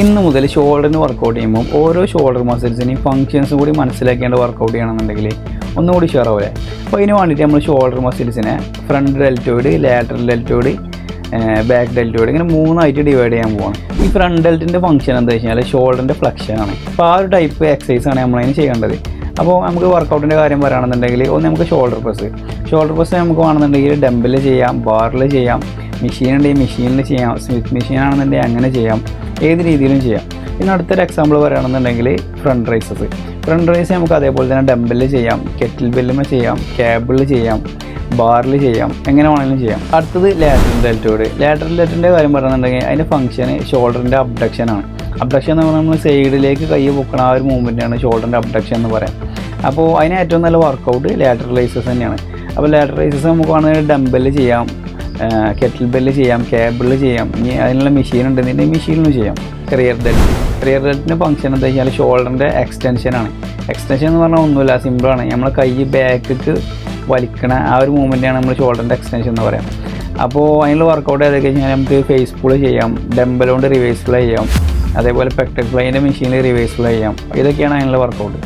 ഇന്ന് മുതൽ ഷോൾഡറിന് വർക്കൗട്ട് ചെയ്യുമ്പോൾ ഓരോ ഷോൾഡർ മസിൽസിനെയും ഫങ്ഷൻസ് കൂടി മനസ്സിലാക്കിയാണ്ട് വർക്കൗട്ട് ചെയ്യണമെന്നുണ്ടെങ്കിൽ ഒന്നുകൂടി ഷെയറാവില്ലേ. അപ്പോൾ അതിന് വേണ്ടിയിട്ട് നമ്മൾ ഷോൾഡർ മസിൽസിനെ front deltoid, lateral deltoid, back deltoid ഇങ്ങനെ മൂന്നായിട്ട് ഡിവൈഡ് ചെയ്യാൻ പോവാണ്. ഈ ഫ്രണ്ട് ഡെൽറ്റിൻ്റെ ഫംഗ്ഷൻ എന്താ വെച്ച് കഴിഞ്ഞാൽ ഷോൾഡറിൻ്റെ ഫ്ലെക്ഷനാണ്. അപ്പോൾ ആ ഒരു ടൈപ്പ് എക്സസൈസാണ് നമ്മളതിന് ചെയ്യേണ്ടത്. അപ്പോൾ നമുക്ക് വർക്കൗട്ടിൻ്റെ കാര്യം പറയുകയാണെന്നുണ്ടെങ്കിൽ ഒന്ന് നമുക്ക് ഷോൾഡർ പ്രസ് നമുക്ക് വേണമെന്നുണ്ടെങ്കിൽ ഡംബിൽ ചെയ്യാം, ബാറിൽ ചെയ്യാം, മെഷീൻ ഉണ്ടെങ്കിൽ മെഷീനിൽ ചെയ്യാം, സ്മിത്ത് മെഷീൻ ആണെന്നുണ്ടെങ്കിൽ അങ്ങനെ ചെയ്യാം, ഏത് രീതിയിലും ചെയ്യാം. പിന്നെ അടുത്തൊരു എക്സാമ്പിൾ പറയുകയാണെന്നുണ്ടെങ്കിൽ ഫ്രണ്ട് റൈസ് നമുക്ക് അതേപോലെ തന്നെ ഡംബിൽ ചെയ്യാം, കെറ്റിൽ ബെല്ലുമേ ചെയ്യാം, കേബിളിൽ ചെയ്യാം, ബാറിൽ ചെയ്യാം, എങ്ങനെ വേണമെങ്കിലും ചെയ്യാം. അടുത്തത് ലാറ്ററൽ ഡെൽറ്റോയിഡിൻ്റെ കാര്യം പറയുന്നുണ്ടെങ്കിൽ അതിൻ്റെ ഫംഗ്ഷൻ ഷോൾഡറിൻ്റെ അബ്ഡക്ഷനാണ്. അബ്ഡക്ഷൻ എന്ന് പറഞ്ഞാൽ നമ്മൾ സൈഡിലേക്ക് കൈ പൊക്കണം, ആ ഒരു മൂവ്മെൻറ്റാണ് ഷോൾഡറിൻ്റെ അബ്ഡക്ഷൻ എന്ന് പറയാം. അപ്പോൾ അതിന് ഏറ്റവും നല്ല വർക്കൗട്ട് ലാറ്ററൽ റൈസസ് തന്നെയാണ്. അപ്പോൾ ലാറ്ററൽ റൈസസ് നമുക്ക് വേണമെങ്കിൽ ഡംബിൽ ചെയ്യാം, കെറ്റിൽ ബെല്ല് ചെയ്യാം, കേബിളിൽ ചെയ്യാം, ഇനി അതിനുള്ള മെഷീൻ ഉണ്ടെന്നുണ്ടെങ്കിൽ മെഷീനിലും ചെയ്യാം. റിയർ ഡെൽറ്റിൻ്റെ ഫംഗ്ഷൻ എന്താ വെച്ചാൽ ഷോൾഡറിൻ്റെ എക്സ്റ്റൻഷനാണ്. എക്സ്റ്റൻഷൻ എന്ന് പറഞ്ഞാൽ ഒന്നുമില്ല, സിമ്പിളാണ്. നമ്മൾ കൈ ബാക്കിക്ക് വലിക്കണ ആ ഒരു മൂവ്മെൻറ്റാണ് നമ്മൾ ഷോൾഡറിൻ്റെ എക്സ്റ്റൻഷൻ എന്ന് പറയാം. അപ്പോൾ അതിനുള്ള വർക്കൗട്ട് ഏതൊക്കെ വെച്ചാൽ നമുക്ക് ഫേസ് പുൾ ചെയ്യാം, ഡംബൽ കൊണ്ട് റിവേഴ്സ് ഫ്ലൈ ചെയ്യാം, അതേപോലെ പെക്ടർ ഫ്ലൈൻ്റെ മെഷീനിൽ റിവേഴ്സ് ഫ്ലൈ ചെയ്യാം. ഇതൊക്കെയാണ് അതിനുള്ള വർക്കൗട്ട്.